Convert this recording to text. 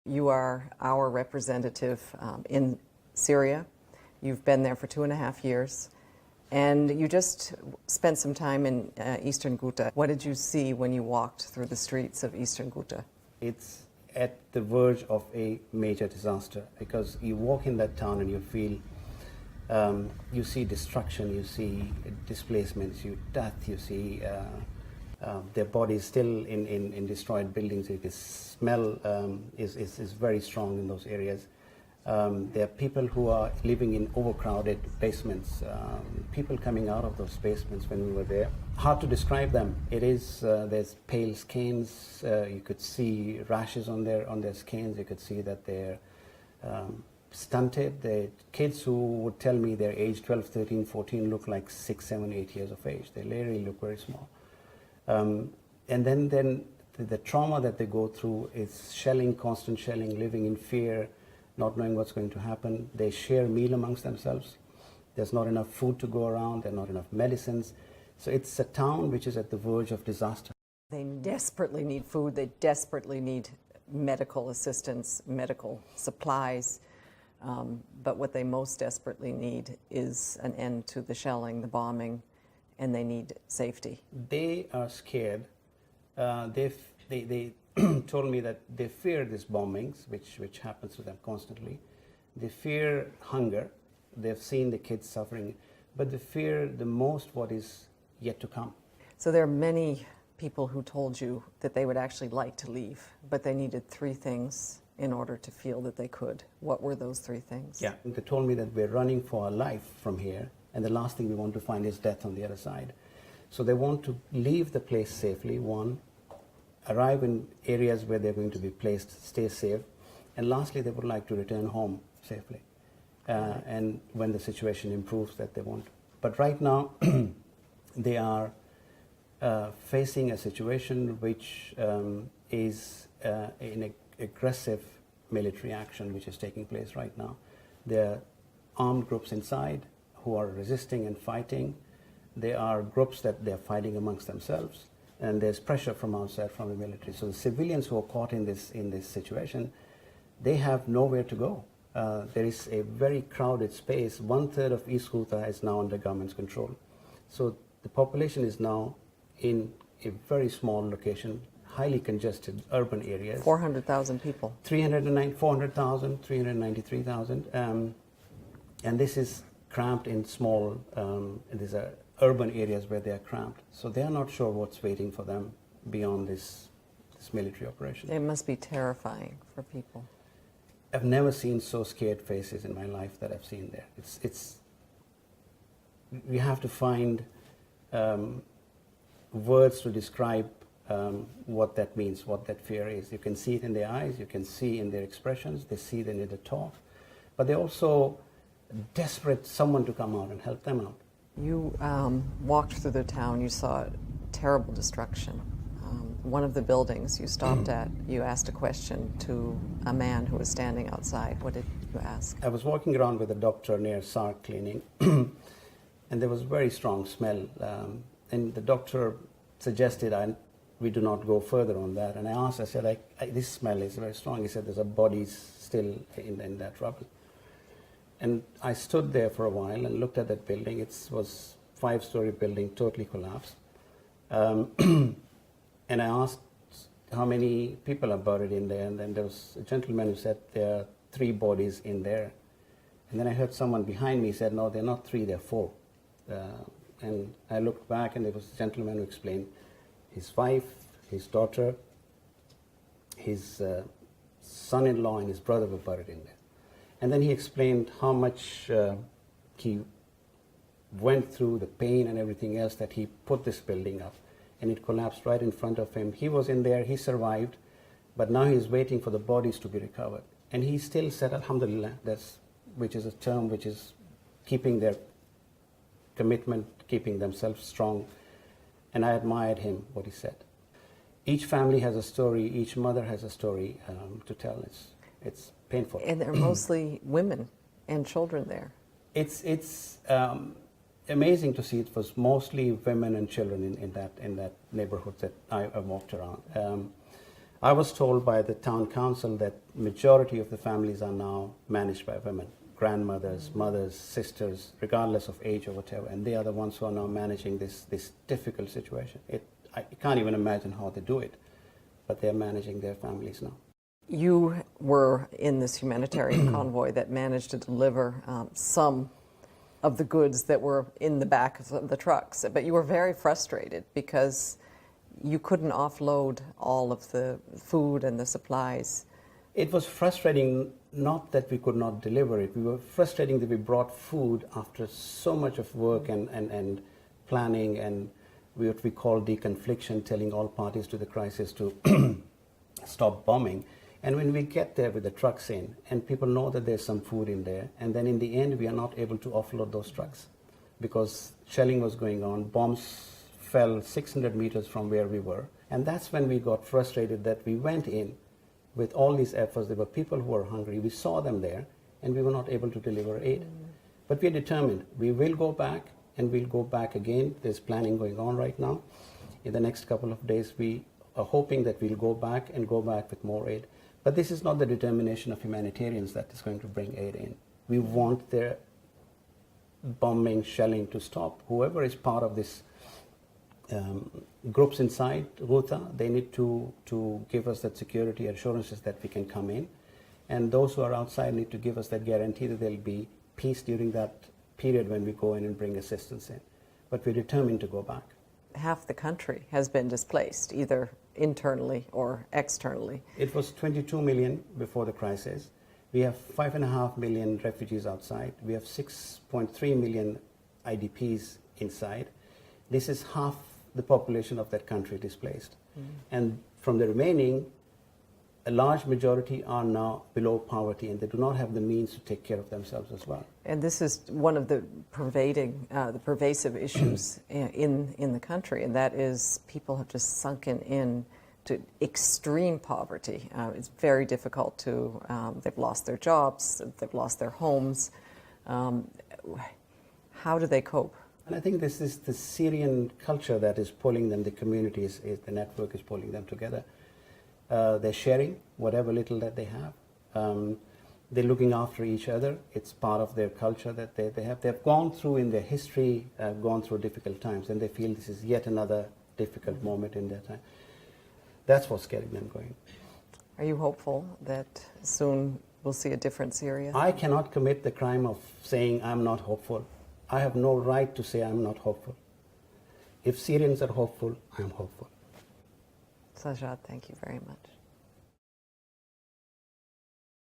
You are our representative in Syria. You've been there for 2.5 years, and you just spent some time in Eastern Ghouta. What did you see when you walked through the streets of Eastern Ghouta? It's at the verge of a major disaster, because you walk in that town and you feel, you see destruction, you see displacements, death, you see their bodies still in destroyed buildings. The smell is very strong in those areas. There are people who are living in overcrowded basements, people coming out of those basements when we were there. Hard to describe them. It is, there's pale skins, you could see rashes on their skins, you could see that they're stunted. The kids who would tell me their age 12, 13, 14 look like 6, 7, 8 years of age. They literally look very small. And then the trauma that they go through is shelling, constant shelling, living in fear, not knowing what's going to happen. They share meal amongst themselves. There's not enough food to go around. There are not enough medicines. So it's a town which is at the verge of disaster. They desperately need food. They desperately need medical assistance, medical supplies. But what they most desperately need is an end to the shelling, the bombing, and they need safety. They are scared. They told me that they fear these bombings, which happens to them constantly. They fear hunger. They've seen the kids suffering, but they fear the most what is yet to come. So there are many people who told you that they would actually like to leave, but they needed 3 things in order to feel that they could. What were those 3 things? Yeah, they told me that we're running for our life from here, and the last thing we want to find is death on the other side. So they want to leave the place safely, one, arrive in areas where they're going to be placed, stay safe, and lastly, they would like to return home safely. And when the situation improves, that they want. But right now, they are facing a situation which is an aggressive military action which is taking place right now. There are armed groups inside who are resisting and fighting. There are groups that they're fighting amongst themselves, and there's pressure from outside, from the military. So the civilians who are caught in this situation, they have nowhere to go. There is a very crowded space. 1/3 of East Ghouta is now under government's control. So the population is now in a very small location, highly congested urban areas. 400,000 people. 400,000, 393,000. And this is cramped in small, these are urban areas where they are cramped. So they are not sure what's waiting for them beyond this military operation. It must be terrifying for people. I've never seen so scared faces in my life that I've seen there. We have to find words to describe what that means, what that fear is. You can see it in their eyes, you can see in their expressions, they see it in their talk, but they're also desperate someone to come out and help them out. You walked through the town, you saw terrible destruction. One of the buildings you stopped at, you asked a question to a man who was standing outside. What did you ask? I was walking around with a doctor near Sark cleaning, and there was very strong smell. And the doctor suggested we do not go further on that. And I asked, I said, this smell is very strong. He said, there's a bodies still in that rubble. And I stood there for a while and looked at that building. It was a 5-story building, totally collapsed. And I asked how many people are buried in there, and then there was a gentleman who said there are 3 bodies in there. And then I heard someone behind me said, no, they're not 3, they're 4. And I looked back, and there was a gentleman who explained his wife, his daughter, his son-in-law, and his brother were buried in there. And then he explained how much he went through, the pain and everything else, that he put this building up. And it collapsed right in front of him. He was in there, he survived, but now he's waiting for the bodies to be recovered. And he still said, Alhamdulillah, which is a term which is keeping their commitment, keeping themselves strong. And I admired him, what he said. Each family has a story, each mother has a story to tell. It's painful. And they're mostly women and children there. It's amazing to see. It was mostly women and children in that neighborhood that I walked around. I was told by the town council that majority of the families are now managed by women, grandmothers, mothers, sisters, regardless of age or whatever, and they are the ones who are now managing this difficult situation. I can't even imagine how they do it, but they're managing their families now. You were in this humanitarian convoy that managed to deliver some of the goods that were in the back of the trucks, but you were very frustrated because you couldn't offload all of the food and the supplies. It was frustrating, not that we could not deliver it. We were frustrating that we brought food after so much of work and planning and what we call deconfliction, telling all parties to the crisis to stop bombing. And when we get there with the trucks in, and people know that there's some food in there, and then in the end we are not able to offload those trucks because shelling was going on, bombs fell 600 meters from where we were. And that's when we got frustrated that we went in with all these efforts. There were people who were hungry. We saw them there, and we were not able to deliver aid. But we're determined. We will go back, and we'll go back again. There's planning going on right now. In the next couple of days, we are hoping that we'll go back and go back with more aid. But this is not the determination of humanitarians that is going to bring aid in. We want their bombing, shelling to stop. Whoever is part of this groups inside Ghouta, they need to give us that security assurances that we can come in. And those who are outside need to give us that guarantee that there'll be peace during that period when we go in and bring assistance in. But we're determined to go back. Half the country has been displaced, either internally or externally. It was 22 million before the crisis. We have 5.5 million refugees outside. We have 6.3 million IDPs inside. This is half the population of that country displaced. And from the remaining, a large majority are now below poverty, and they do not have the means to take care of themselves as well. And this is one of the pervasive issues in the country, and that is people have just sunken in to extreme poverty. It's very difficult to, they've lost their jobs, they've lost their homes. How do they cope? And I think this is the Syrian culture that is pulling them, the communities, the network is pulling them together. They're sharing whatever little that they have. They're looking after each other. It's part of their culture that they have. They've gone through in their history, gone through difficult times, and they feel this is yet another difficult moment in their time. That's what's getting them going. Are you hopeful that soon we'll see a different Syria? I cannot commit the crime of saying I'm not hopeful. I have no right to say I'm not hopeful. If Syrians are hopeful, I'm hopeful. Sajjad, thank you very much.